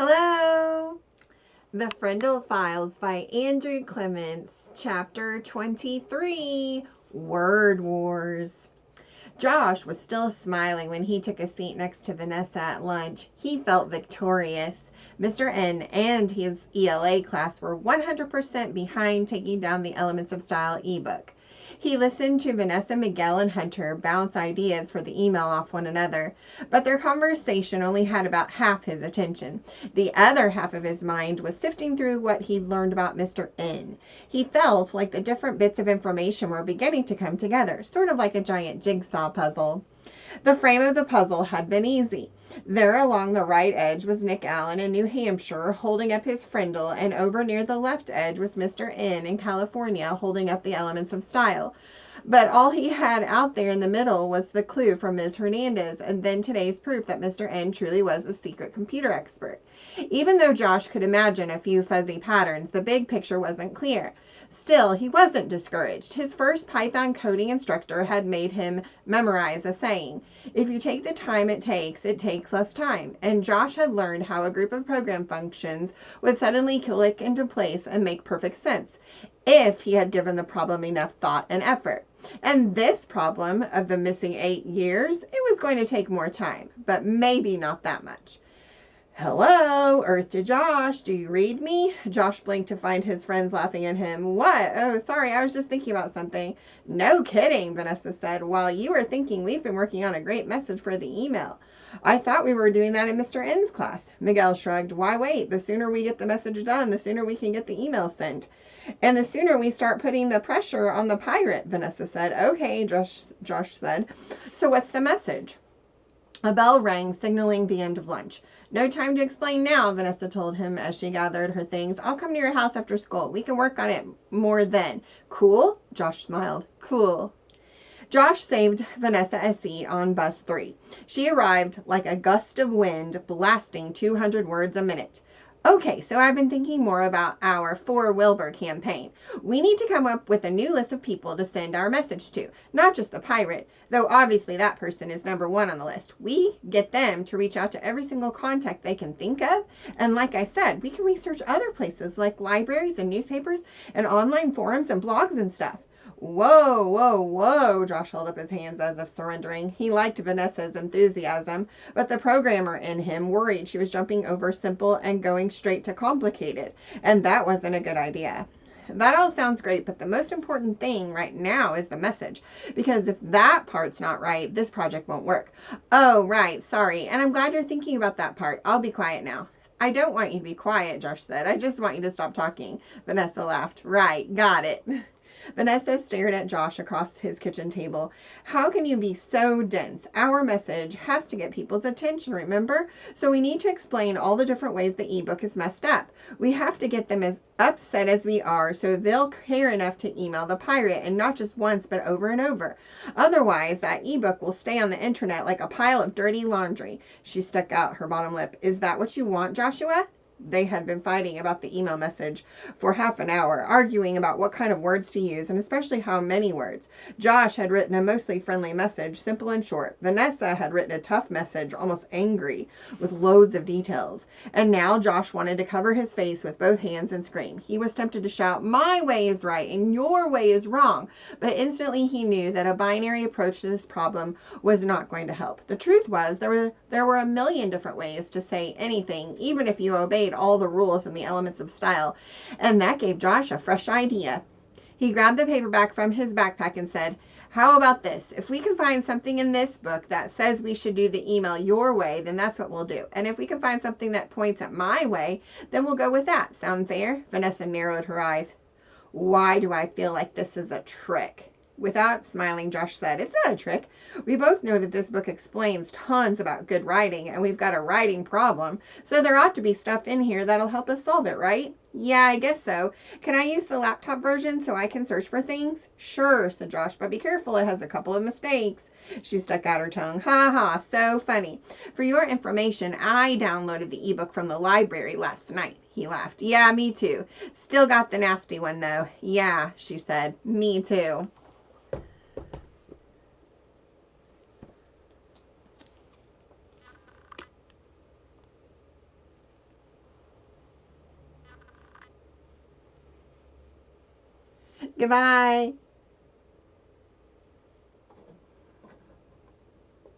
Hello! The Frindle Files by Andrew Clements, Chapter 23, Word Wars. Josh was still smiling when he took a seat next to Vanessa at lunch. He felt victorious. Mr. N and his ELA class were 100% behind taking down the Elements of Style ebook. He listened to Vanessa, Miguel, and Hunter bounce ideas for the email off one another, but their conversation only had about half his attention. The other half of his mind was sifting through what he'd learned about Mr. N. He felt like the different bits of information were beginning to come together, sort of like a giant jigsaw puzzle. The frame of the puzzle had been easy. There along the right edge was Nick Allen in New Hampshire holding up his Frindle, and over near the left edge was Mr. N in California holding up the Elements of Style. But all he had out there in the middle was the clue from Ms. Hernandez, and then today's proof that Mr. N truly was a secret computer expert. Even though Josh could imagine a few fuzzy patterns, the big picture wasn't clear. Still, he wasn't discouraged. His first Python coding instructor had made him memorize a saying, "If you take the time it takes less time." And Josh had learned how a group of program functions would suddenly click into place and make perfect sense if he had given the problem enough thought and effort. And this problem of the missing 8 years, it was going to take more time, but maybe not that much. "Hello, Earth to Josh. Do you read me?" Josh blinked to find his friends laughing at him. "What? Oh, sorry, I was just thinking about something." "No kidding," Vanessa said. "While you were thinking, we've been working on a great message for the email." "I thought we were doing that in Mr. N's class." Miguel shrugged. "Why wait? The sooner we get the message done, the sooner we can get the email sent. And the sooner we start putting the pressure on the pirate," Vanessa said. "Okay," Josh said. "So what's the message?" A bell rang, signaling the end of lunch. "No time to explain now," Vanessa told him as she gathered her things. "I'll come to your house after school. We can work on it more then." "Cool?" Josh smiled. "Cool." Josh saved Vanessa a seat on bus 3. She arrived like a gust of wind, blasting 200 words a minute. "Okay, so I've been thinking more about our For Wilbur campaign. We need to come up with a new list of people to send our message to. Not just the pirate, though obviously that person is number 1 on the list. We get them to reach out to every single contact they can think of. And like I said, we can research other places like libraries and newspapers and online forums and blogs and stuff." "Whoa, whoa, whoa," Josh held up his hands as if surrendering. He liked Vanessa's enthusiasm, but the programmer in him worried she was jumping over simple and going straight to complicated, and that wasn't a good idea. "That all sounds great, but the most important thing right now is the message, because if that part's not right, this project won't work." "Oh, right, sorry, and I'm glad you're thinking about that part. I'll be quiet now." "I don't want you to be quiet," Josh said. "I just want you to stop talking." Vanessa laughed. "Right, got it." Vanessa stared at Josh across his kitchen table. "How can you be so dense? Our message has to get people's attention, remember? So we need to explain all the different ways the ebook is messed up. We have to get them as upset as we are so they'll care enough to email the pirate, and not just once but over and over. Otherwise, that ebook will stay on the internet like a pile of dirty laundry." She stuck out her bottom lip. "Is that what you want, Joshua?" They had been fighting about the email message for half an hour, arguing about what kind of words to use and especially how many words. Josh had written a mostly friendly message, simple and short. Vanessa had written a tough message, almost angry, with loads of details. And now Josh wanted to cover his face with both hands and scream. He was tempted to shout, "My way is right and your way is wrong." But instantly he knew that a binary approach to this problem was not going to help. The truth was there were a million different ways to say anything, even if you obeyed all the rules and the Elements of Style, and that gave Josh a fresh idea. He grabbed the paperback from his backpack and said, "How about this? If we can find something in this book that says we should do the email your way, then that's what we'll do. And if we can find something that points at my way, then we'll go with that. Sound fair?" Vanessa narrowed her eyes. "Why do I feel like this is a trick?" Without smiling, Josh said, "It's not a trick. We both know that this book explains tons about good writing, and we've got a writing problem, so there ought to be stuff in here that'll help us solve it, right?" "Yeah, I guess so. Can I use the laptop version so I can search for things?" "Sure," said Josh, "but be careful, it has a couple of mistakes." She stuck out her tongue. "Ha ha, so funny. For your information, I downloaded the ebook from the library last night." He laughed. "Yeah, me too. Still got the nasty one, though." "Yeah," she said. "Me too." Goodbye.